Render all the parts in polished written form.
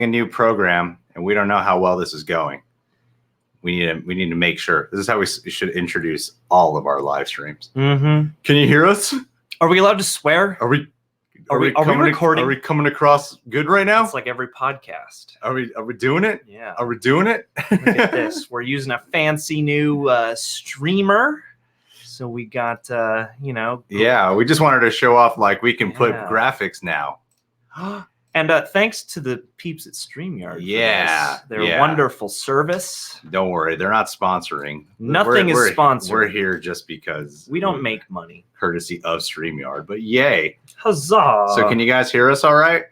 a new program, and we don't know how well this is going. We need to make sure. This is how we should introduce all of our live streams. Mm-hmm. Can you hear us? Are we allowed to swear? Are we recording? Are we coming across good right now? It's like every podcast. Are we doing it? Yeah. Are we doing it? Look at this. We're using a fancy new streamer. So we got, Yeah, we just wanted to show off like we can put graphics now. And thanks to the peeps at StreamYard. Yeah. Their wonderful service. Don't worry, they're not sponsoring. Nothing is sponsored. We're here just because we don't make money. Courtesy of StreamYard, but yay. Huzzah. So can you guys hear us all right?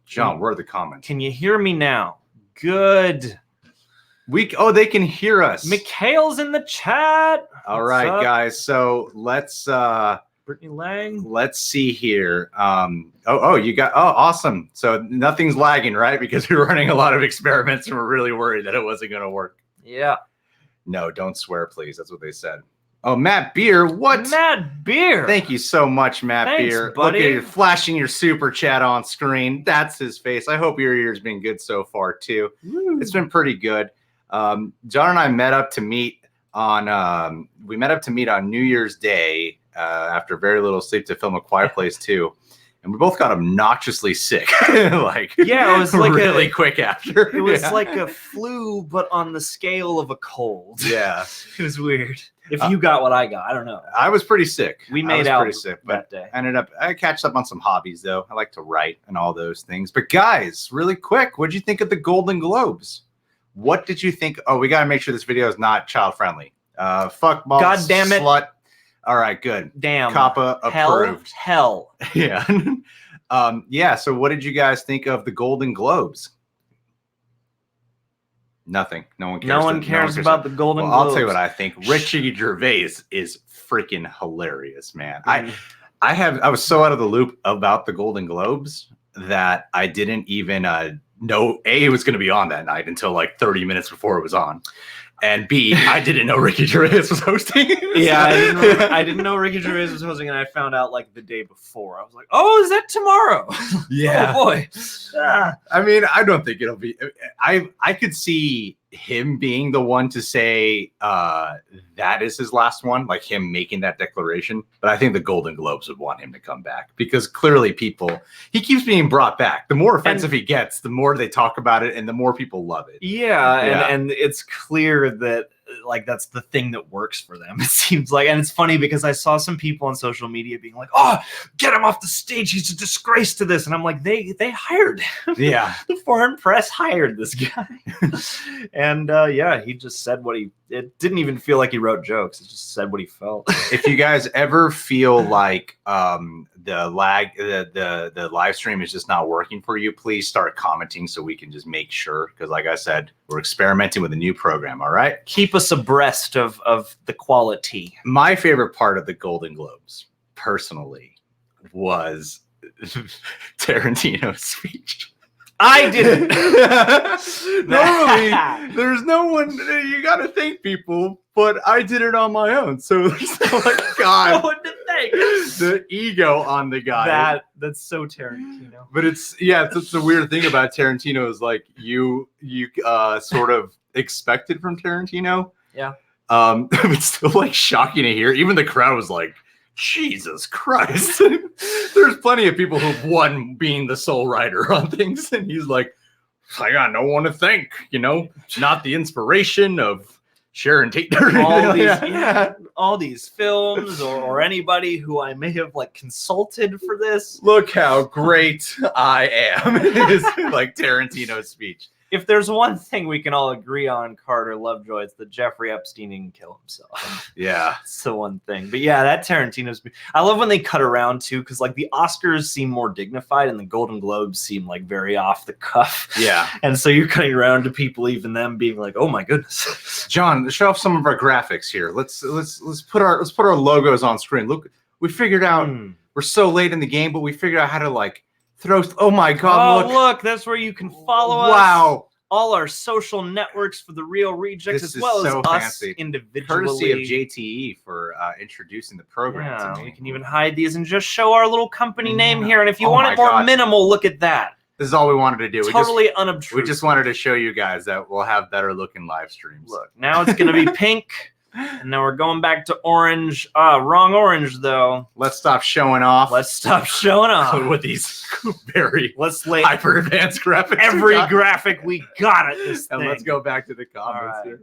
John, where are the comments? Can you hear me now? Good. They can hear us. Mikhail's in the chat. All right, guys. So let's Brittany Lang. Let's see here. Awesome. So nothing's lagging, right? Because we're running a lot of experiments and we're really worried that it wasn't going to work. Yeah. No, don't swear, please. That's what they said. Oh, Matt Beer. What? Matt Beer. Thank you so much, Matt Thanks, Beer. buddy. Look at you flashing your super chat on screen. That's his face. I hope your year's been good so far, too. Woo. It's been pretty good. John and I met up to meet on New Year's Day after very little sleep to film A Quiet Place 2. And we both got obnoxiously sick. It was like really quick after. It was like a flu, but on the scale of a cold. Yeah. It was weird. If you got what I got, I don't know. I was pretty sick. We made out pretty sick, but that day. I catched up on some hobbies, though. I like to write and all those things. But guys, really quick, what'd you think of the Golden Globes? What did you think? Oh, we got to make sure this video is not child friendly. Fuck balls. God damn it. Slut. All right, good. Damn. COPPA approved. Hell. Yeah. Yeah. So what did you guys think of the Golden Globes? Nothing. No one cares. No one cares about the Golden Globes. I'll tell you what I think. Richie Gervais is freaking hilarious, man. I was so out of the loop about the Golden Globes that I didn't even know it was going to be on that night until like 30 minutes before it was on. And B, I didn't know Ricky Gervais was hosting. Yeah, I didn't know Ricky Gervais was hosting, and I found out like the day before. I was like, "Oh, is that tomorrow?" Yeah. Oh boy. I mean, I don't think it'll be. I could see him being the one to say that is his last one, like him making that declaration. But I think the Golden Globes would want him to come back because clearly he keeps being brought back. The more offensive he gets, the more they talk about it and the more people love it. Yeah. And it's clear that like that's the thing that works for them. It seems like, and it's funny because I saw some people on social media being like, "Oh, get him off the stage. He's a disgrace to this." And I'm like, they hired him. Yeah. The foreign press hired this guy. And he just said it didn't even feel like he wrote jokes. It just said what he felt. If you guys ever feel like the live stream is just not working for you, please start commenting so we can just make sure. Because like I said, we're experimenting with a new program. All right. Keep us abreast of the quality. My favorite part of the Golden Globes, personally, was Tarantino's speech. I didn't. Normally, there's no one. You got to thank people, but I did it on my own. So there's no God. No one to thank. The ego on the guy. That's so Tarantino. But it's the weird thing about Tarantino is like you sort of expected from Tarantino. Yeah. It's still like shocking to hear. Even the crowd was like, Jesus Christ. There's plenty of people who've won being the sole writer on things, and he's like, I got no one to thank, not the inspiration of Sharon Tate. All these films or anybody who I may have like consulted for this. Look how great I am. Is like Tarantino's speech. If there's one thing we can all agree on, Carter Lovejoy, it's that Jeffrey Epstein didn't kill himself. Yeah. It's the one thing. But yeah, that Tarantino's... I love when they cut around, too, because like the Oscars seem more dignified and the Golden Globes seem like very off the cuff. Yeah. And so you're cutting around to people, even them being like, oh my goodness. John, show off some of our graphics here. Let's put our logos on screen. Look, we figured out we're so late in the game, but we figured out how to like oh my God! Look, that's where you can follow us. Wow! All our social networks for the Real Rejects, as well as us individually. Courtesy of JTE for introducing the program to me. We can even hide these and just show our little company name here. And if you want it more minimal, look at that. This is all we wanted to do. Totally unobtrusive. We just wanted to show you guys that we'll have better looking live streams. Look, now it's going to be pink. And now we're going back to orange. Wrong orange, though. Let's stop showing off. Let's stop showing off. With these very let's lay hyper advanced graphics. Every graphic we got at this thing. And let's go back to the comments here.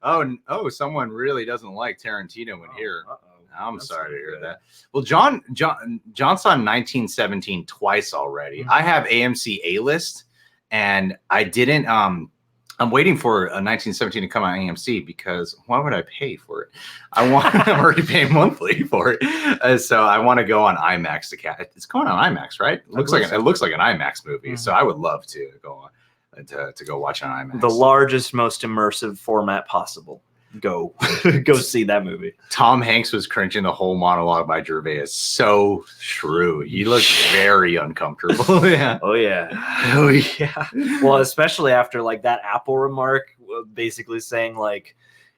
Oh, someone really doesn't like Tarantino in here. I'm sorry to hear that. Well, John saw 1917 twice already. I have AMC A-list, and I didn't. I'm waiting for a 1917 to come on AMC because why would I pay for it? I'm already paying monthly for it, so I want to go on IMAX to catch. It's going on IMAX, right? It looks like an IMAX movie, so I would love to go on to go watch on IMAX. The largest, most immersive format possible. Go see that movie. Tom Hanks was cringing the whole monologue by Gervais. Is so true. He looks very uncomfortable. Yeah. Oh yeah. Oh yeah. Well, especially after like that Apple remark, basically saying like,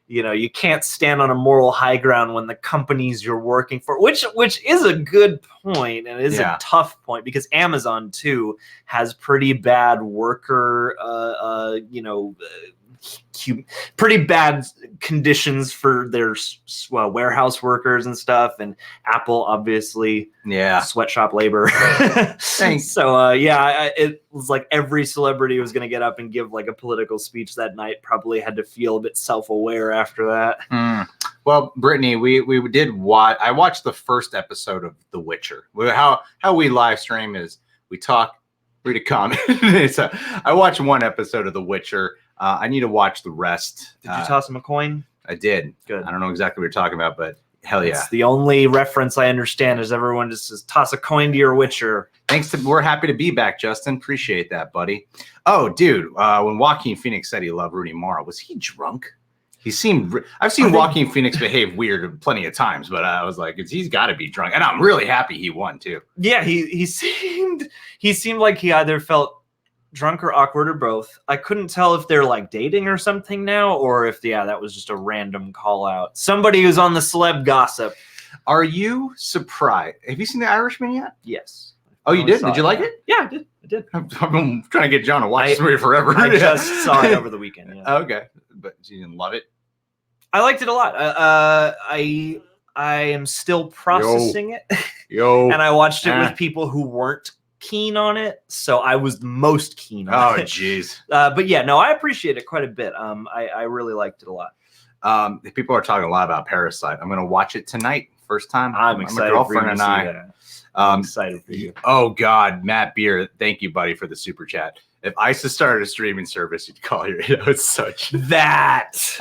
you can't stand on a moral high ground when the companies you're working for, which is a good point and is a tough point because Amazon too has pretty bad worker, pretty bad conditions for their warehouse workers and stuff, and Apple obviously sweatshop labor. So it was like every celebrity was going to get up and give like a political speech that night probably had to feel a bit self-aware after that. Well, Brittany, we did watch. I watched the first episode of The Witcher. How we live stream is we talk, read a comment. So I watched one episode of The Witcher. I need to watch the rest. Did you toss him a coin? I did. Good. I don't know exactly what you're talking about, but hell yeah. It's the only reference I understand is everyone just says, toss a coin to your Witcher. We're happy to be back, Justin. Appreciate that, buddy. Oh, dude, when Joaquin Phoenix said he loved Rooney Mara, was he drunk? I've seen Joaquin Phoenix behave weird plenty of times, but I was like, he's got to be drunk. And I'm really happy he won, too. Yeah, he seemed like he either felt drunk or awkward or both. I couldn't tell if they're like dating or something now, or if that was just a random call out. Somebody who's on the celeb gossip. Are you surprised? Have you seen The Irishman yet? Yes. Oh, you did? Did you like it? Yeah, I did. I've been trying to get John to watch this movie forever. I just saw it over the weekend. Yeah. Okay, but you didn't love it? I liked it a lot. I am still processing it. And I watched it with people who weren't keen on it, so I was most keen on it. Oh, jeez. But yeah, no, I appreciate it quite a bit. I really liked it a lot. People are talking a lot about Parasite. I'm going to watch it tonight. First time. I'm excited. My girlfriend and I. I'm excited for you. Oh God, Matt Beer, thank you, buddy, for the super chat. If ISIS started a streaming service, you'd call your. It's such that.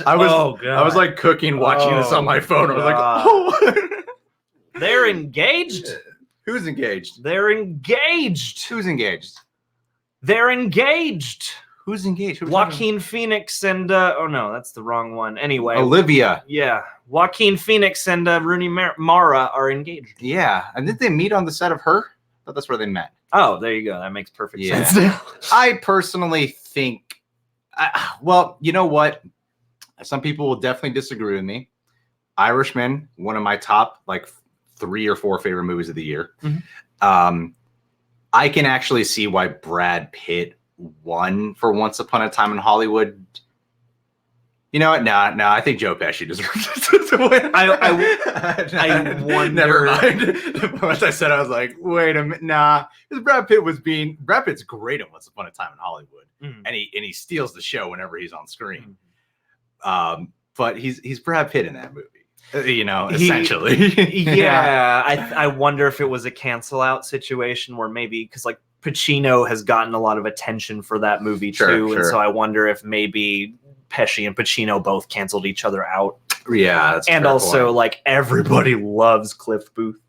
I was like cooking, watching this on my phone. I was like, oh. They're engaged. Who's engaged? They're engaged. Who's engaged? They're engaged. Who's engaged? Joaquin Phoenix and oh no, that's the wrong one. Anyway, Olivia. Yeah, Joaquin Phoenix and Rooney Mara are engaged. Yeah, and didn't they meet on the set of Her? I thought that's where they met. Oh, there you go. That makes perfect sense. I personally think. Well, you know what? Some people will definitely disagree with me. Irishman, one of my top 3 or 4 favorite movies of the year. Mm-hmm. I can actually see why Brad Pitt won for Once Upon a Time in Hollywood. You know what? No, I think Joe Pesci deserves it to win. I wonder. Never mind. Once I said, I was like, wait a minute. Nah, because Brad Pitt's great at Once Upon a Time in Hollywood, and he steals the show whenever he's on screen. But he's Brad Pitt in that movie. Essentially. Yeah. I wonder if it was a cancel out situation where maybe because Pacino has gotten a lot of attention for that movie too. And so I wonder if maybe Pesci and Pacino both canceled each other out. Yeah. That's and also everybody loves Cliff Booth,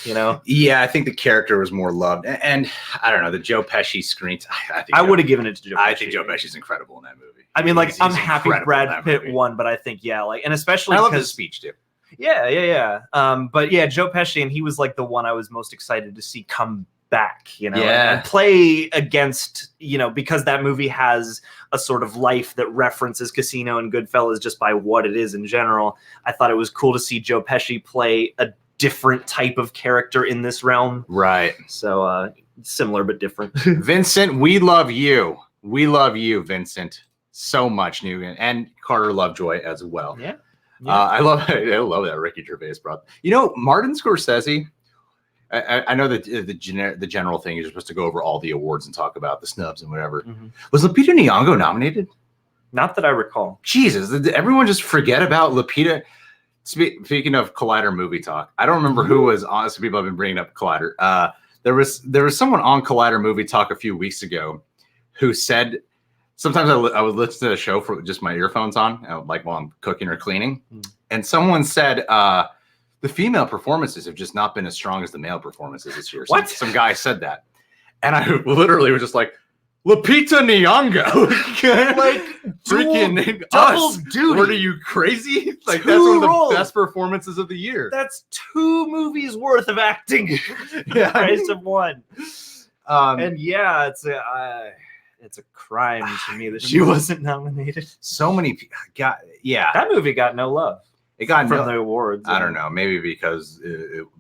Yeah. I think the character was more loved. And I don't know, the Joe Pesci screens. I would have given it to Joe Pesci. I think Joe Pesci's incredible in that movie. I mean, I'm happy Brad Pitt won, but I think, and especially I love his speech too. Yeah. But yeah, Joe Pesci, and he was the one I was most excited to see come back, and play against, because that movie has a sort of life that references Casino and Goodfellas just by what it is in general. I thought it was cool to see Joe Pesci play a different type of character in this realm. Right. So similar but different. Vincent, we love you. We love you, Vincent, so much, Nugent, and Carter Lovejoy as well. Yeah. I love that Ricky Gervais brought. You know, Martin Scorsese. I know that the general thing is you're supposed to go over all the awards and talk about the snubs and whatever. Mm-hmm. Was Lupita Nyong'o nominated? Not that I recall. Jesus, did everyone just forget about Lupita? Speaking of Collider movie talk, I don't remember who was on. So people have been bringing up Collider. There was someone on Collider movie talk a few weeks ago who said sometimes I would listen to a show for just my earphones on, like while I'm cooking or cleaning, and someone said the female performances have just not been as strong as the male performances this year. What? Some guy said that, and I literally was just like, Lupita Nyong'o, like freaking double us. duty. What are you crazy? Like Two that's one of the roles. best performances of the year. That's 2 movies worth of acting. Yeah, Price of one. And yeah, it's a crime to me that she wasn't nominated. So many people got, yeah. That movie got no love. It got from the awards. I don't know. Maybe because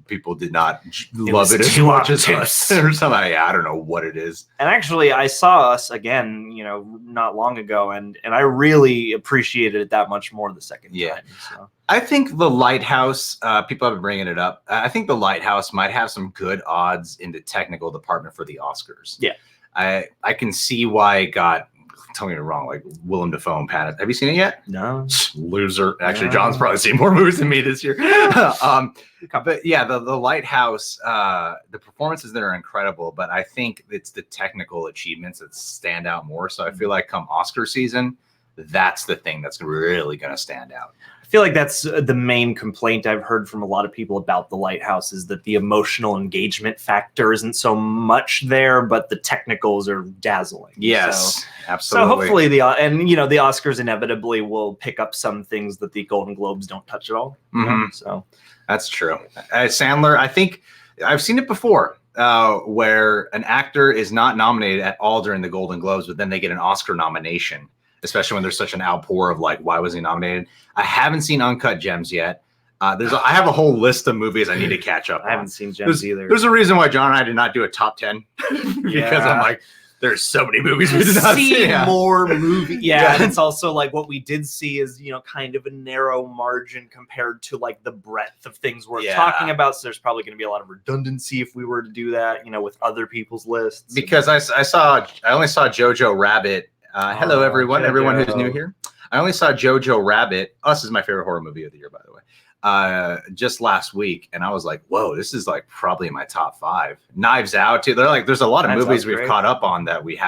people did not It love was it as too much as obtuse. us or something. Yeah, I don't know what it is. And actually, I saw Us again, not long ago, and I really appreciated it that much more the second time. So. I think The Lighthouse, people have been bringing it up. I think The Lighthouse might have some good odds in the technical department for the Oscars. Yeah. I can see why it got, tell me wrong, like Willem Dafoe and Pattinson. Have you seen it yet? No. Loser. Actually, No. John's probably seen more movies than me this year. But yeah, the Lighthouse, the performances there are incredible, but I think it's the technical achievements that stand out more. So I feel like come Oscar season, that's the thing that's really going to stand out. I feel like that's the main complaint I've heard from a lot of people about The Lighthouse is that the emotional engagement factor isn't so much there, but the technicals are dazzling. Yes, absolutely. So hopefully the Oscars inevitably will pick up some things that the Golden Globes don't touch at all. So that's true. Sandler, I think I've seen it before where an actor is not nominated at all during the Golden Globes, but then they get an Oscar nomination, especially when there's such an outpour of like, why was he nominated? I haven't seen Uncut Gems yet. I have a whole list of movies I need to catch up on. I haven't seen Gems either. There's a reason why John and I did not do a top 10 because I'm like, there's so many movies we did not see. More movies. Yeah, and it's also like what we did see is, kind of a narrow margin compared to like the breadth of things we're talking about. So there's probably going to be a lot of redundancy if we were to do that, with other people's lists. Because I only saw Jojo Rabbit. Hello, everyone. Jojo. Everyone who's new here. I only saw Jojo Rabbit. Us is my favorite horror movie of the year, by the way. Just last week, and I was like, "Whoa, this is like probably in my top 5." Knives Out too. They're like, there's a lot of movies we've caught up on that we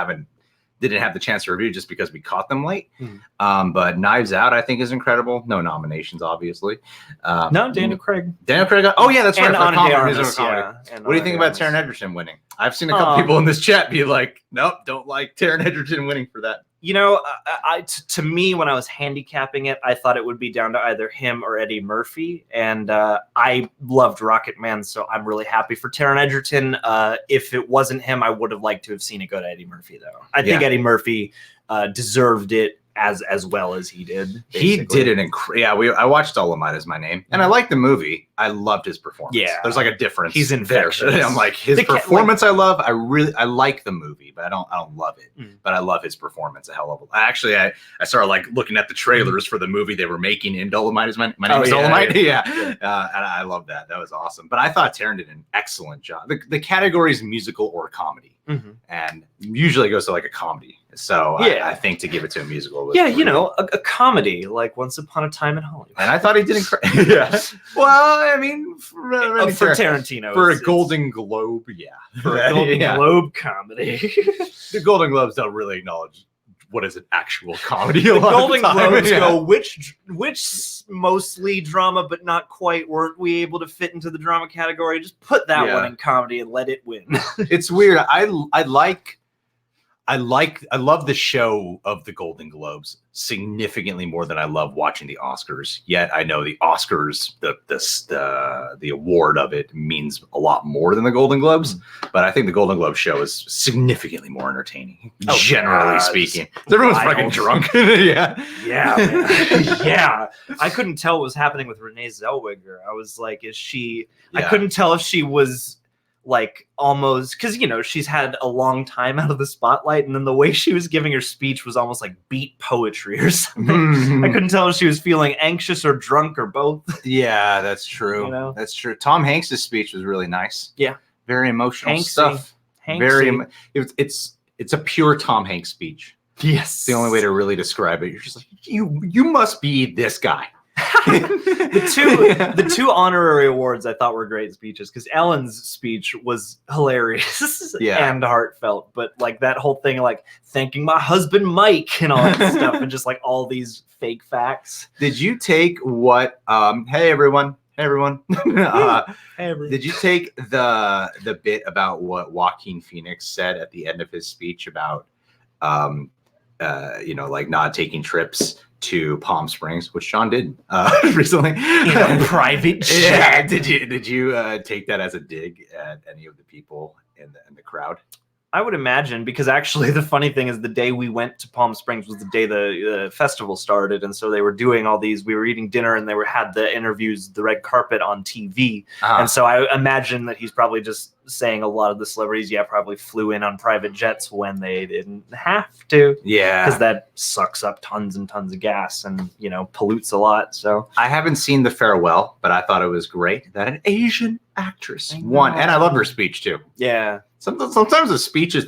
didn't have the chance to review just because we caught them late. But Knives Out, I think, is incredible. No nominations, obviously. No, Daniel Craig. Daniel Craig. Oh yeah, that's right. And Ana de Armas, what do you think about Taron Egerton winning? I've seen a couple people in this chat be like, "Nope, don't like Taron Egerton winning for that." To me, when I was handicapping it, I thought it would be down to either him or Eddie Murphy. And I loved Rocket Man, so I'm really happy for Taron Egerton. If it wasn't him, I would have liked to have seen it go to Eddie Murphy, though. I think Eddie Murphy deserved it as well as he did. Basically. He did it I watched Dolomite Is My Name, and I liked the movie. I loved his performance. Yeah, there's like a difference. He's infectious. I'm like his performance. I love. I like the movie, but I don't love it. But I love his performance a hell of a lot. Actually, I started like looking at the trailers for the movie they were making in Dolomite Is My Name is Dolomite. And I love that. That was awesome. But I thought Taron did an excellent job. The category is musical or comedy, and usually it goes to like a comedy. So I think to give it to a musical was a comedy like Once Upon a Time in Hollywood. And I thought he did incredible. Well, I mean, for Tarantino, for a Golden Globe, for a Golden Globe comedy. The Golden Globes don't really acknowledge what is an actual comedy. The Golden Globes go, which mostly drama, but not quite. Weren't we able to fit into the drama category? Just put that one in comedy and let it win. It's weird. I love the show of the Golden Globes significantly more than I love watching the Oscars. Yet I know the Oscars, the award of it means a lot more than the Golden Globes. But I think the Golden Globe show is significantly more entertaining, generally speaking. Everyone's fucking drunk. Yeah, man. Yeah. I couldn't tell what was happening with Renee Zellweger. I was like, is she? Yeah. I couldn't tell if she was like almost, because you know she's had a long time out of the spotlight, and then the way she was giving her speech was almost like beat poetry or something. I couldn't tell if she was feeling anxious or drunk or both. Yeah, that's true. You know? That's true. Tom Hanks' speech was really nice. Yeah, very emotional stuff. Hanksy. It's a pure Tom Hanks speech. Yes, it's the only way to really describe it. You're just like, you must be this guy. The two honorary awards I thought were great speeches, because Ellen's speech was hilarious and heartfelt, but like that whole thing, like thanking my husband Mike and all that stuff, and just like all these fake facts. Did you take what? Hey everyone. Hey everyone. Hey everyone. Did you take the bit about what Joaquin Phoenix said at the end of his speech about like not taking trips to Palm Springs, which Sean did recently in a private jet? Yeah. Did you take that as a dig at any of the people in the crowd? I would imagine, because actually the funny thing is the day we went to Palm Springs was the day the festival started, and so they were doing all these. We were eating dinner, and they had the interviews, the red carpet on TV, and so I imagine that he's probably just saying a lot of the celebrities, probably flew in on private jets when they didn't have to. Yeah, because that sucks up tons and tons of gas and pollutes a lot. So I haven't seen The Farewell, but I thought it was great that an Asian actress won, and I love her speech too. Yeah. Sometimes the speech is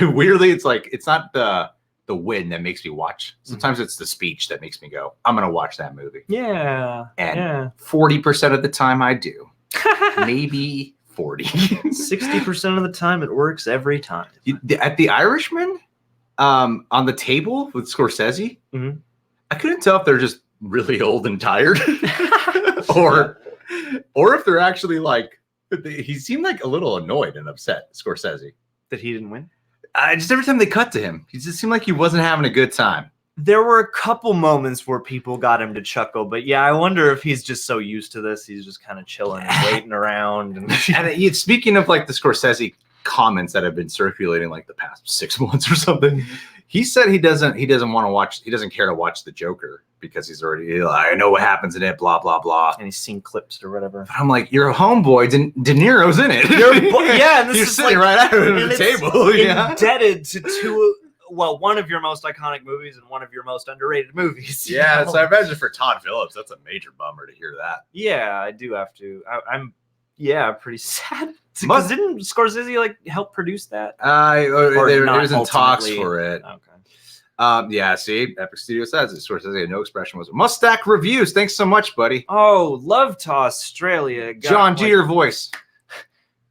weirdly, it's like, it's not the win that makes me watch. Sometimes it's the speech that makes me go, I'm going to watch that movie. Yeah. And 40% of the time I do. Maybe 40. 60% of the time it works every time. At The Irishman, on the table with Scorsese, I couldn't tell if they're just really old and tired or if they're actually like, he seemed like a little annoyed and upset, Scorsese, that he didn't win. Just every time they cut to him, he just seemed like he wasn't having a good time. There were a couple moments where people got him to chuckle, but yeah, I wonder if he's just so used to this, he's just kind of chilling and waiting around. And speaking of like the Scorsese comments that have been circulating like the past 6 months or something, he said he doesn't want to watch, he doesn't care to watch The Joker because he's already, I know what happens in it, blah, blah, blah. And he's seen clips or whatever. But I'm like, you're a homeboy, De Niro's in it. Yeah, and this you're is sitting right out of the table. Indebted to one of your most iconic movies and one of your most underrated movies. Yeah, so I imagine for Todd Phillips, that's a major bummer to hear that. Yeah, I do have to. I'm pretty sad. Because didn't Scorsese like help produce that? There was in talks for it. Okay. Yeah, see, Epic Studio says it. Scorsese had no expression. Was Mustache Reviews. Thanks so much, buddy. Oh, love to Australia. John, do your voice.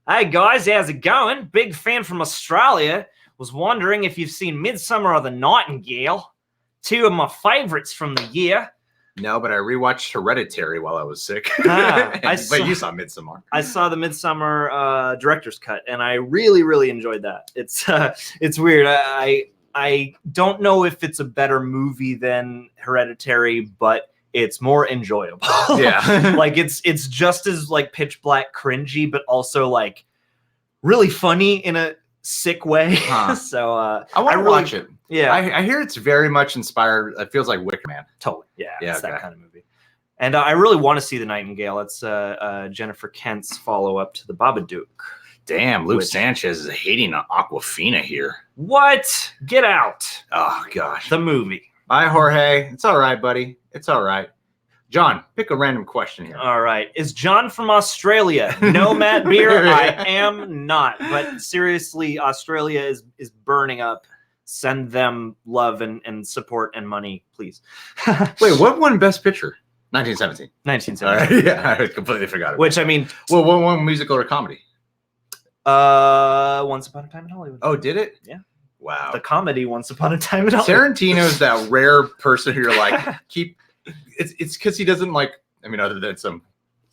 Hey guys, how's it going? Big fan from Australia. Was wondering if you've seen Midsummer or The Nightingale. Two of my favorites from the year. No, but I rewatched Hereditary while I was sick. But you saw Midsommar. I saw the Midsommar director's cut, and I really, really enjoyed that. It's weird. I don't know if it's a better movie than Hereditary, but it's more enjoyable. Yeah, like it's just as like pitch black cringy, but also like really funny in a sick way. So I want to watch it. Yeah, I hear it's very much inspired. It feels like Wicker Man. Totally. Yeah, it's that kind of movie. And I really want to see The Nightingale. It's Jennifer Kent's follow-up to The Babadook. Damn, Luke Sanchez is hating on Aquafina here. What? Get out. Oh, gosh. The movie. Bye, Jorge. It's all right, buddy. It's all right. John, pick a random question here. All right. Is John from Australia? No, Matt Beer, I am not. But seriously, Australia is burning up. Send them love and support and money, please. Wait, what won Best Picture? 1917. 1917. Yeah, I completely forgot about Which, I mean... Well, what won musical or comedy? Once Upon a Time in Hollywood. Oh, did it? Yeah. Wow. The comedy Once Upon a Time in Hollywood. Tarantino's that rare person who you're like, it's because he doesn't like, I mean, other than some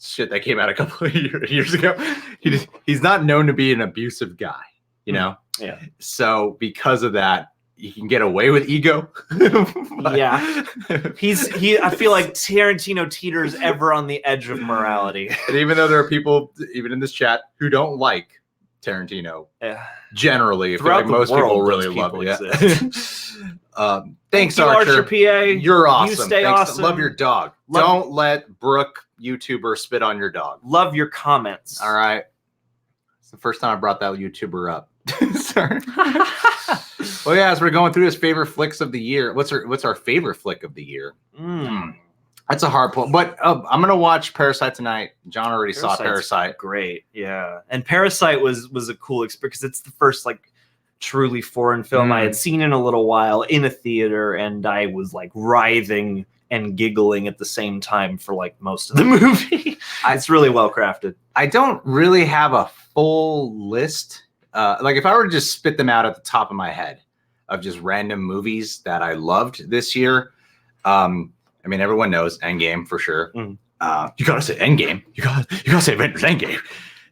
shit that came out a couple of years ago, he's not known to be an abusive guy, you know? Yeah. So because of that, you can get away with ego. Yeah. I feel like Tarantino teeters ever on the edge of morality. And even though there are people, even in this chat, who don't like Tarantino, generally, I feel like most people really love it. Thanks, Archer. PA. You're awesome. You stay awesome. Love your dog. Don't let Brooke, YouTuber, spit on your dog. Love your comments. All right. It's the first time I brought that YouTuber up. Sorry. Well, yeah, as we're going through his favorite flicks of the year, what's our favorite flick of the year? That's a hard pull, but I'm gonna watch Parasite tonight. John already saw Parasite. Great, yeah. And Parasite was a cool experience because it's the first like truly foreign film I had seen in a little while in a theater, and I was like writhing and giggling at the same time for like most of the movie. It's really well crafted. I don't really have a full list. Like if I were to just spit them out at the top of my head of just random movies that I loved this year. I mean, everyone knows Endgame for sure. You gotta say Endgame. You gotta say Avengers Endgame.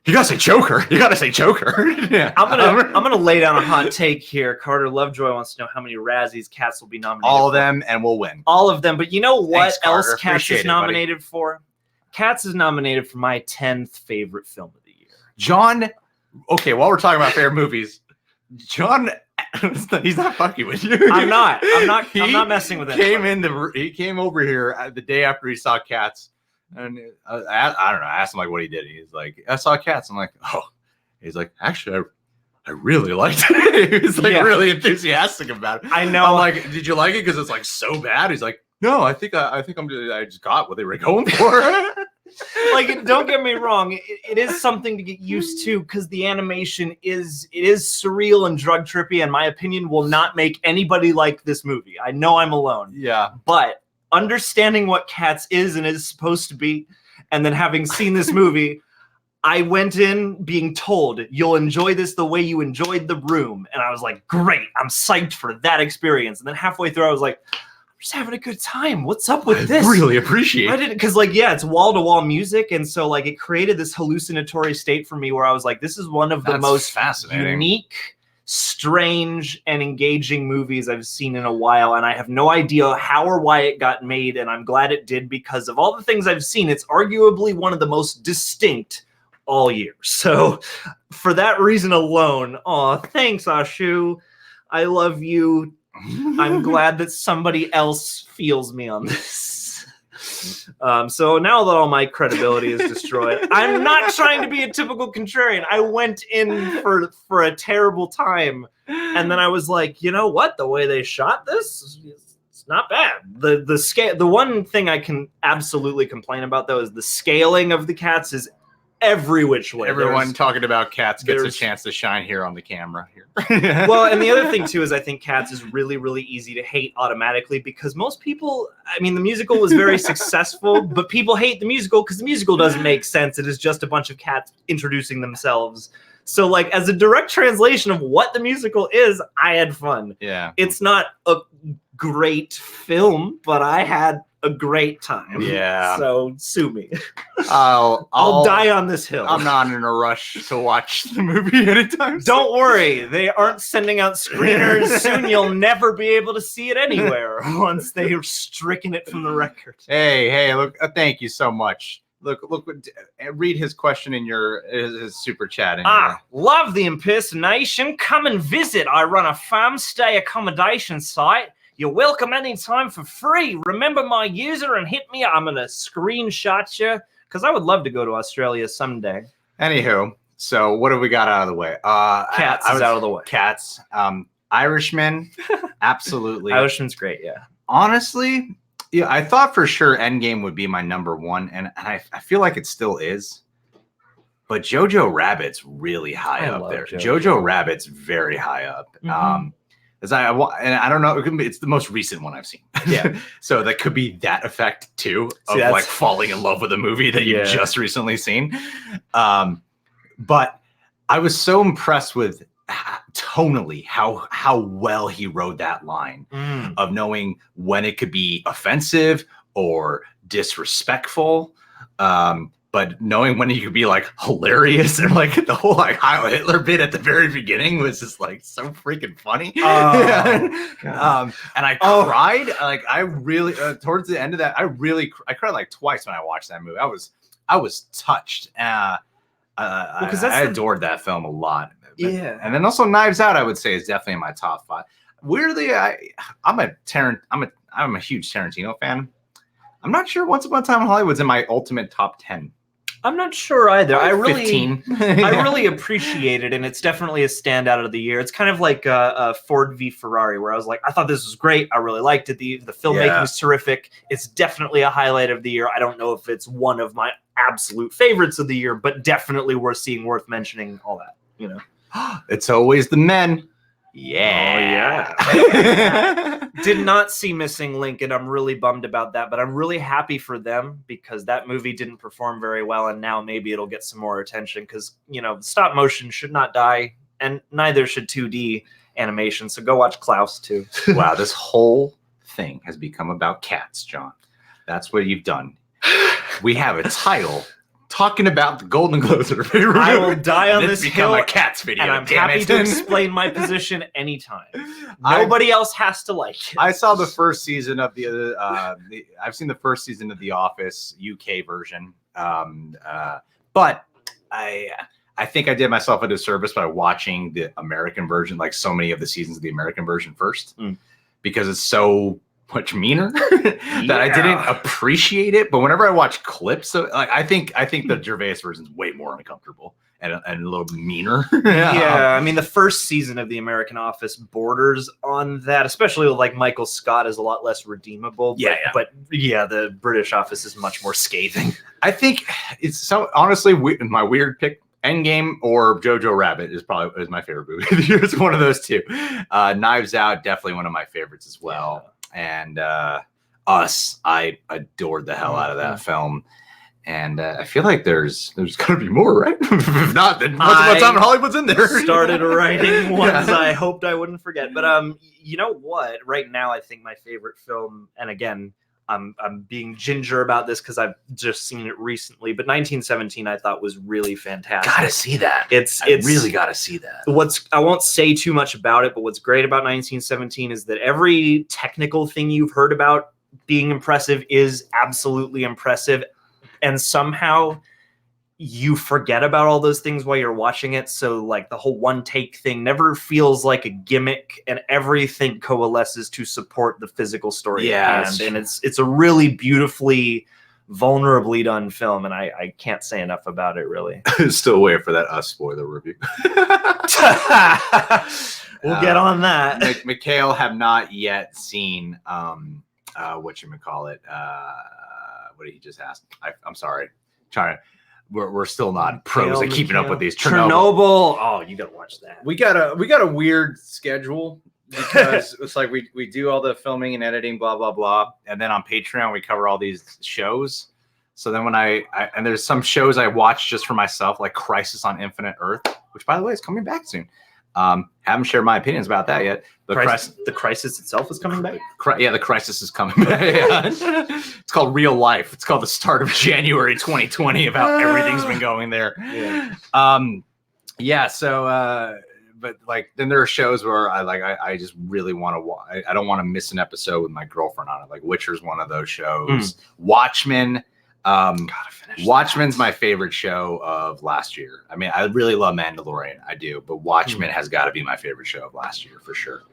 You gotta say Joker. You gotta say Joker. Yeah. I'm gonna lay down a hot take here. Carter Lovejoy wants to know how many Razzies Cats will be nominated. All of them, and we'll win. All of them. But you know what else Cats Appreciate is nominated for? Cats is nominated for my 10th favorite film of the year. John. Okay, while we're talking about favorite movies, John. He's not fucking with you. I'm not messing with it. He came over here the day after he saw Cats, and I don't know. I asked him like what he did. He's like, I saw Cats. I'm like, oh. He's like, actually, I really liked it. He was like really enthusiastic about it. I know. I'm like, did you like it because it's like so bad? He's like, no, I just got what they were going for. Like, don't get me wrong, it is something to get used to because the animation is surreal and drug trippy, and my opinion will not make anybody like this movie. I know I'm alone. Yeah. But understanding what Cats is and is supposed to be, and then having seen this movie, I went in being told, you'll enjoy this the way you enjoyed The Room. And I was like, great, I'm psyched for that experience. And then halfway through, I was like, just having a good time. What's up with this? I really appreciate it. Because like, yeah, it's wall-to-wall music. And so like it created this hallucinatory state for me where I was like, this is one of the most fascinating, unique, strange, and engaging movies I've seen in a while. And I have no idea how or why it got made. And I'm glad it did because of all the things I've seen, it's arguably one of the most distinct all year. So for that reason alone, thanks, Ashu. I love you. I'm glad that somebody else feels me on this. So now that all my credibility is destroyed, I'm not trying to be a typical contrarian. I went in for a terrible time, and then I was like, you know what? The way they shot this, it's not bad. The scale. The one thing I can absolutely complain about though is the scaling of the cats is every which way. Everyone talking about Cats gets a chance to shine here on the camera. Here. Well, and the other thing too is I think Cats is really, really easy to hate automatically because most people, I mean, the musical was very successful, but people hate the musical because the musical doesn't make sense. It is just a bunch of cats introducing themselves. So like as a direct translation of what the musical is, I had fun. Yeah. It's not a great film, but I had a great time. Yeah. So sue me. I'll die on this hill. I'm not in a rush to watch the movie anytime soon. Don't worry. They aren't sending out screeners soon. You'll never be able to see it anywhere once they're stricken it from the record. Hey, look, thank you so much. Look, read his question in his super chat. Love the impersonation. Come and visit. I run a farm stay accommodation site. You're welcome anytime for free. Remember my user and hit me. I'm going to screenshot you because I would love to go to Australia someday. Anywho, so what have we got out of the way? Cats is out of the way. Cats. Irishman. Absolutely. Irishman's great, yeah. Honestly, yeah, I thought for sure Endgame would be my number one, and I feel like it still is. But Jojo Rabbit's really high up there. Jojo Rabbit's very high up. Mm-hmm. I don't know. It's the most recent one I've seen. Yeah. So that could be that effect too of like falling in love with a movie that you've just recently seen. But I was so impressed with tonally how well he wrote that line of knowing when it could be offensive or disrespectful. but knowing when he could be like hilarious and like the whole like Heil Hitler bit at the very beginning was just like so freaking funny. And I cried. Like I really towards the end of that, I cried like twice when I watched that movie. I was touched. Because I adored that film a lot. Yeah. And then also Knives Out, I would say, is definitely in my top 5. Weirdly, I'm a huge Tarantino fan. I'm not sure Once Upon a Time in Hollywood's in my ultimate top 10. I'm not sure either. I really 15. I really appreciate it, and it's definitely a standout of the year. It's kind of like Ford v Ferrari, where I was like, I thought this was great. I really liked it. The filmmaking is terrific. It's definitely a highlight of the year. I don't know if it's one of my absolute favorites of the year, but definitely worth seeing, worth mentioning, all that, you know. It's always the men. Yeah. Oh, yeah. Did not see Missing Link, and I'm really bummed about that, but I'm really happy for them because that movie didn't perform very well, and now maybe it'll get some more attention because, you know, stop motion should not die, and neither should 2D animation. So go watch Klaus too. Wow, this whole thing has become about cats, John. That's what you've done. We have a title talking about the Golden Globes. I will die on this hill. A Cats video, and I'm happy to explain my position anytime. Nobody else has to like it. I saw the first season of I've seen the first season of The Office UK version, but I think I did myself a disservice by watching the American version, like so many of the seasons of the American version first, because it's so much meaner that I didn't appreciate it. But whenever I watch clips of, like, I think the Gervais version is way more uncomfortable and a little meaner. Yeah, I mean, the first season of the American Office borders on that, especially with like Michael Scott, is a lot less redeemable. But the British Office is much more scathing. I think it's so honestly my weird pick. Endgame or Jojo Rabbit is my favorite movie. It's one of those two. Knives Out, definitely one of my favorites as well. And Us, I adored the hell out of that film. And I feel like there's gonna be more, right? If not, then Once Upon a Time in Hollywood's in there. Started writing ones I hoped I wouldn't forget. But you know what? Right now, I think my favorite film, and again, I'm being ginger about this because I've just seen it recently, but 1917 I thought was really fantastic. Gotta see that. It's really gotta see that. I won't say too much about it, but what's great about 1917 is that every technical thing you've heard about being impressive is absolutely impressive, and somehow you forget about all those things while you're watching it. So like the whole one take thing never feels like a gimmick, and everything coalesces to support the physical story at hand. And it's a really beautifully, vulnerably done film, and I can't say enough about it, really. Still waiting for that Us spoiler review. We'll get on that. Mikhail have not yet seen whatchamacallit. What did he just ask? I'm sorry. We're still not pros at keeping up with these. Chernobyl. Oh, you gotta watch that. We got a weird schedule because it's like we do all the filming and editing, blah blah blah, and then on Patreon we cover all these shows. So then when I and there's some shows I watch just for myself, like Crisis on Infinite Earth, which by the way is coming back soon. Haven't shared my opinions about that yet. But the Crisis itself is coming back? The Crisis is coming back. It's called Real Life. It's called the start of January 2020 of how everything's been going there. But like then there are shows where I just really want to watch. I don't want to miss an episode with my girlfriend on it. Like Witcher's one of those shows. Watchmen. Watchmen's my favorite show of last year. I mean, I really love Mandalorian. I do, but Watchmen has got to be my favorite show of last year for sure.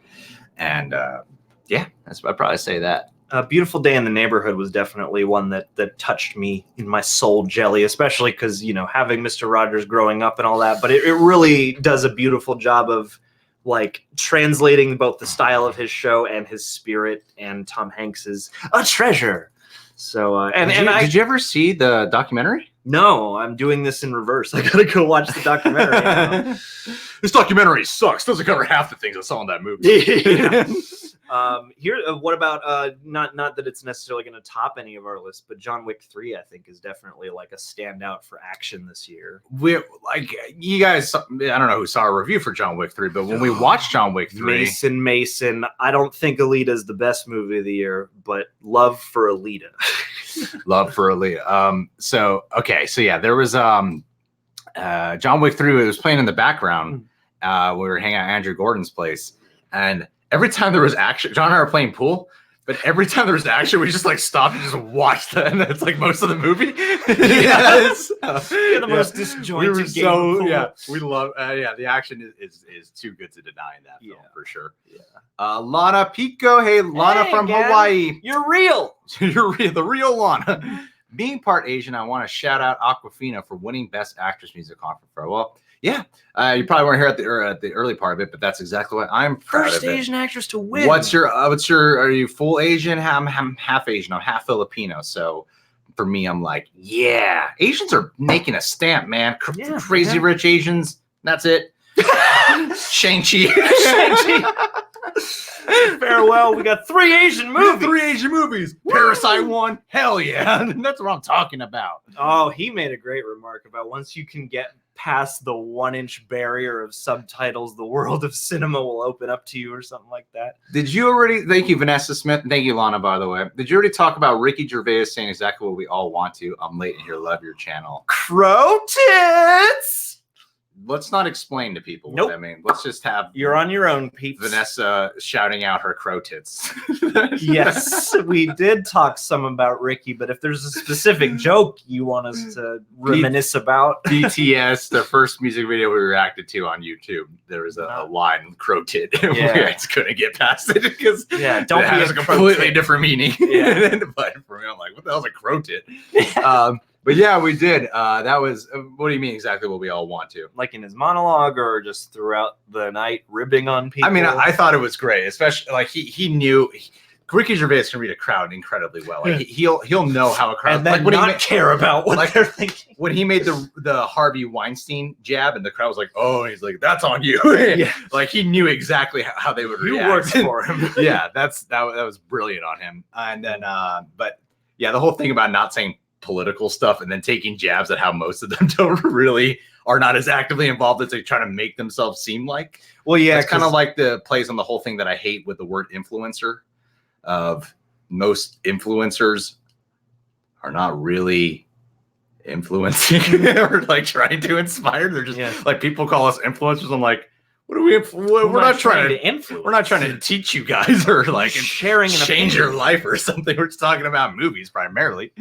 And that's what I'd probably say that. Beautiful Day in the Neighborhood was definitely one that touched me in my soul jelly, especially because, you know, having Mr. Rogers growing up and all that. But it really does a beautiful job of like translating both the style of his show and his spirit. And Tom Hanks is a treasure. So did you ever see the documentary? No, I'm doing this in reverse. I gotta go watch the documentary now. This documentary sucks. Doesn't cover half the things I saw in that movie. What about not that it's necessarily going to top any of our lists, but John Wick 3 I think is definitely like a standout for action this year. We're like, you guys, I don't know who saw a review for John Wick 3, but when we watched John Wick 3, Mason, I don't think Alita is the best movie of the year, but love for Alita. Love for Aaliyah. So yeah, there was John Wick 3. It was playing in the background. We were hanging out at Andrew Gordon's place, and every time there was action, John and I were playing pool. But every time there was action, we just like stopped and just watched it, and it's like most of the movie. You're the most disjointed. We were so we love. The action is too good to deny in that film for sure. Yeah. Lana Pico, hey Lana from Hawaii. You're real. You're real, the real Lana. Being part Asian, I want to shout out Awkwafina for winning Best Actress Music Conference. Well, yeah, you probably weren't here at the early part of it, but that's exactly what I'm proud of. First Asian actress to win. What's your are you full Asian? I'm half Asian. I'm half Filipino. So for me, I'm like, yeah, Asians are making a stamp, man. Crazy rich Asians. That's it. Shang-Chi. Shang-Chi. Farewell. We got 3 Asian movies. 3 Asian movies. Woo! Parasite 1. Hell yeah. That's what I'm talking about. Oh, he made a great remark about once you can get past the 1-inch barrier of subtitles, the world of cinema will open up to you or something like that. Did you already, thank you, Vanessa Smith, and thank you, Lana, by the way. Did you already talk about Ricky Gervais saying exactly what we all want to? I'm late in here, love your channel. Crow tits! Let's not explain to people what that means. Let's just have... You're on your own, peeps. Vanessa shouting out her crow tits. Yes, we did talk some about Ricky, but if there's a specific joke you want us to reminisce about... BTS, the first music video we reacted to on YouTube, there was a line, crow tit. Yeah. It's couldn't get past it because don't it has a completely different meaning. Yeah. But for me, I'm like, what the hell's a crow tit? But yeah, we did. That was, what do you mean exactly what we all want to? Like in his monologue or just throughout the night ribbing on people? I mean, I thought it was great, especially like he knew, Ricky Gervais can read a crowd incredibly well. Like he'll know how a crowd, and then not care about what they're thinking. When he made the Harvey Weinstein jab and the crowd was like, oh, and he's like, that's on you. Yeah. Like he knew exactly how they would react. You worked for him. Yeah, that was brilliant on him. And then, but yeah, the whole thing about not saying political stuff and then taking jabs at how most of them are not as actively involved as they try to make themselves seem like. Well, yeah, it's kind of like the plays on the whole thing that I hate with the word influencer. Of most influencers are not really influencing or like trying to inspire. They're just like, people call us influencers. I'm like, what are we? We're not trying to influence. We're not trying to teach you guys or like sharing and change your life or something. We're just talking about movies primarily.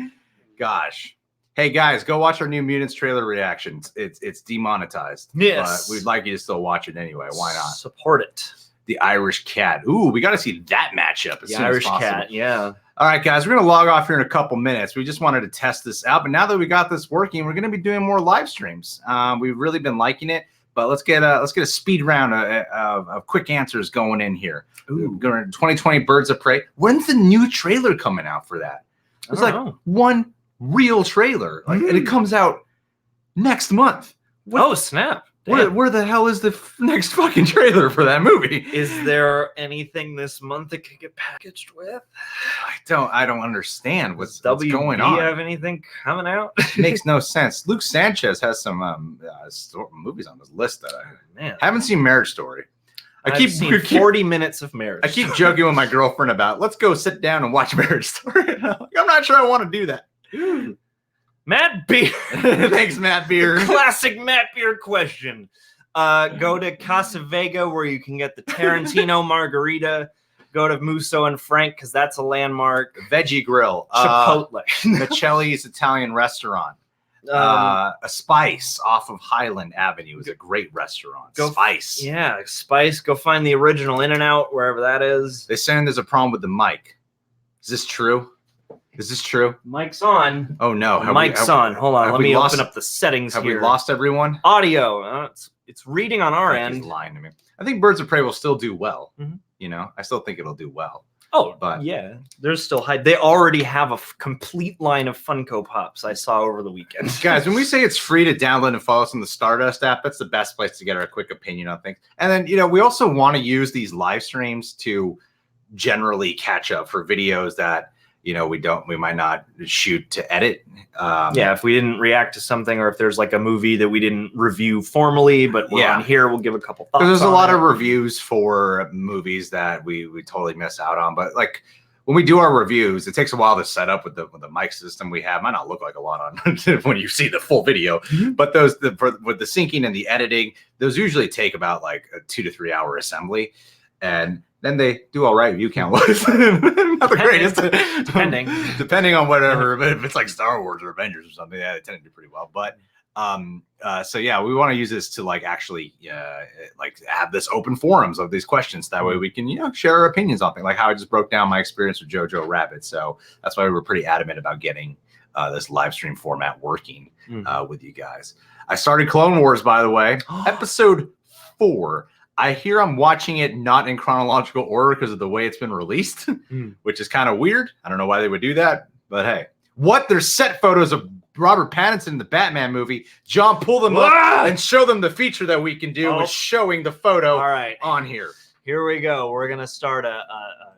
Gosh. Hey guys, go watch our new Mutants trailer reactions. It's demonetized. Yes. But we'd like you to still watch it anyway. Why not? Support it. The Irish Cat. Ooh, we got to see that matchup as soon as possible. Cat, yeah. All right, guys, we're going to log off here in a couple minutes. We just wanted to test this out. But now that we got this working, we're going to be doing more live streams. We've really been liking it. But let's get a speed round of quick answers going in here. Ooh. Going to 2020 Birds of Prey. When's the new trailer coming out for that? It's like one real trailer, like, and it comes out next month. Oh, snap. Where the hell is the next fucking trailer for that movie? Is there anything this month that could get packaged with? I don't understand what's going on. Do you have anything coming out? Makes no sense. Luke Sanchez has some movies on his list that I haven't seen. Marriage Story. I keep 40 minutes of Marriage. I keep joking with my girlfriend about, let's go sit down and watch Marriage Story. I'm not sure I want to do that. Matt Beer. Thanks, Matt Beer. Classic Matt Beer question. Go to Casa Vega where you can get the Tarantino margarita. Go to Musso and Frank because that's a landmark. Veggie Grill. Chipotle. Michelli's Italian restaurant. A Spice off of Highland Avenue is a great restaurant. Spice. Yeah, Spice. Go find the original In-N-Out, wherever that is. They're saying there's a problem with the mic. Is this true? Is this true? Mic's on. Oh, no. Mic's on. Hold on. Let me open up the settings here. Have we lost everyone? Audio. It's reading on our end. He's lying to me. I think Birds of Prey will still do well. Mm-hmm. You know, I still think it'll do well. Oh, but yeah. There's still high. They already have a complete line of Funko Pops I saw over the weekend. Guys, when we say it's free to download and follow us on the Stardust app, that's the best place to get our quick opinion on things. And then, you know, we also want to use these live streams to generally catch up for videos that, you know, we might not shoot to edit. Yeah, if we didn't react to something, or if there's like a movie that we didn't review formally, but we're on here, we'll give a couple thoughts. There's a lot of reviews for movies that we totally miss out on. But like when we do our reviews, it takes a while to set up with the mic system we have. Might not look like a lot on when you see the full video, but with the syncing and the editing, those usually take about like a 2 to 3 hour assembly, and then they do all right view count wise. Not the greatest, depending on whatever. But if it's like Star Wars or Avengers or something, yeah, they tend to do pretty well. But so yeah, we want to use this to like actually like have this open forums of these questions. That way we can share our opinions on things, like how I just broke down my experience with Jojo Rabbit. So that's why we were pretty adamant about getting this live stream format working with you guys. I started Clone Wars, by the way, episode 4. I hear I'm watching it not in chronological order because of the way it's been released, which is kind of weird. I don't know why they would do that, but hey. There's set photos of Robert Pattinson in the Batman movie. John, pull them up and show them the feature that we can do with showing the photo on here. Here we go. We're going to start a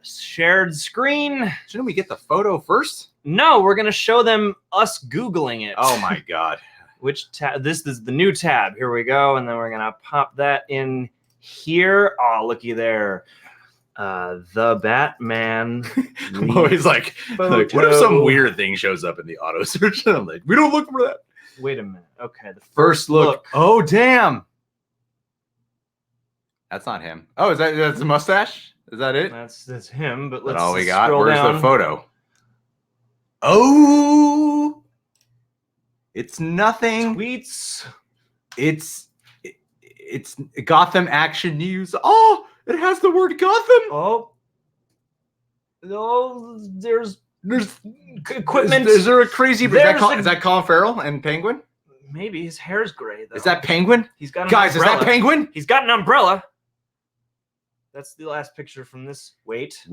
shared screen. Shouldn't we get the photo first? No, we're going to show them us Googling it. Oh, my God. Which tab? This is the new tab. Here we go. And then we're going to pop that in here. Oh, looky there. The Batman. I'm always like, what if some weird thing shows up in the auto search? And I'm like, we don't look for that. Wait a minute. Okay, the first look. Oh, damn. That's not him. Oh, that's a mustache? Is that it? That's him. But let's all we got. Where's down. The photo? Oh, it's nothing. Tweets. It's Gotham Action News. Oh, it has the word Gotham. Oh, no, there's equipment. Is there a crazy? Is that Colin Farrell and Penguin? Maybe his hair's gray though. Is that Penguin? He's got an guys. umbrella. Is that Penguin? He's got an umbrella. That's the last picture from this. Wait.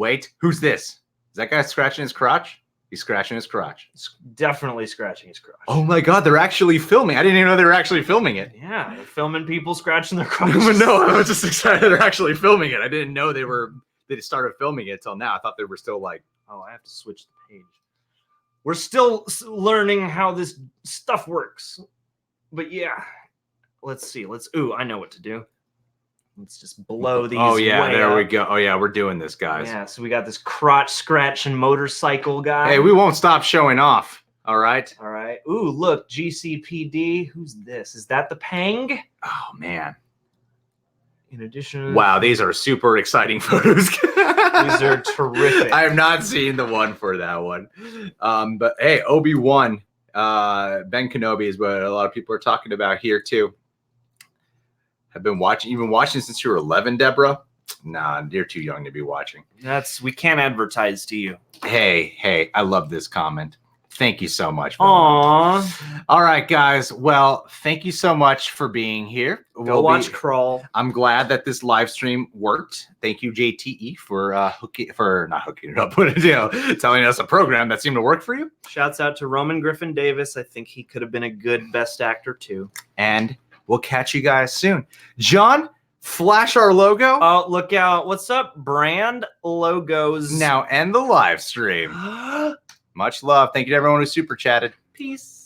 Who's this? Is that guy scratching his crotch? He's scratching his crotch. It's definitely scratching his crotch. Oh my God, they're actually filming. I didn't even know they were actually filming it. Yeah, they're filming people scratching their crotch. No, I was just excited they're actually filming it. I didn't know they started filming it till now. I thought they were still like, oh, I have to switch the page. We're still learning how this stuff works. But yeah, let's see. Ooh, I know what to do. Let's just blow these. Oh yeah, there we go. Oh yeah, we're doing this, guys. Yeah, so we got this crotch scratching motorcycle guy. Hey, we won't stop showing off. All right. All right. Ooh, look, GCPD. Who's this? Is that the Pang? Oh man. In addition. Wow, these are super exciting photos. These are terrific. I have not seen the one for that one. But hey, Obi-Wan, Ben Kenobi is what a lot of people are talking about here too. Have been watching. You've been watching since you were 11, Deborah? Nah, you're too young to be watching. We can't advertise to you. Hey, I love this comment. Thank you so much. Aww. All right, guys. Well, thank you so much for being here. Go watch Crawl. I'm glad that this live stream worked. Thank you, JTE, for not hooking it up, but telling us a program that seemed to work for you. Shouts out to Roman Griffin Davis. I think he could have been a good best actor too. And we'll catch you guys soon. John, flash our logo. Oh, look out. What's up, brand logos? Now end the live stream. Much love. Thank you to everyone who super chatted. Peace.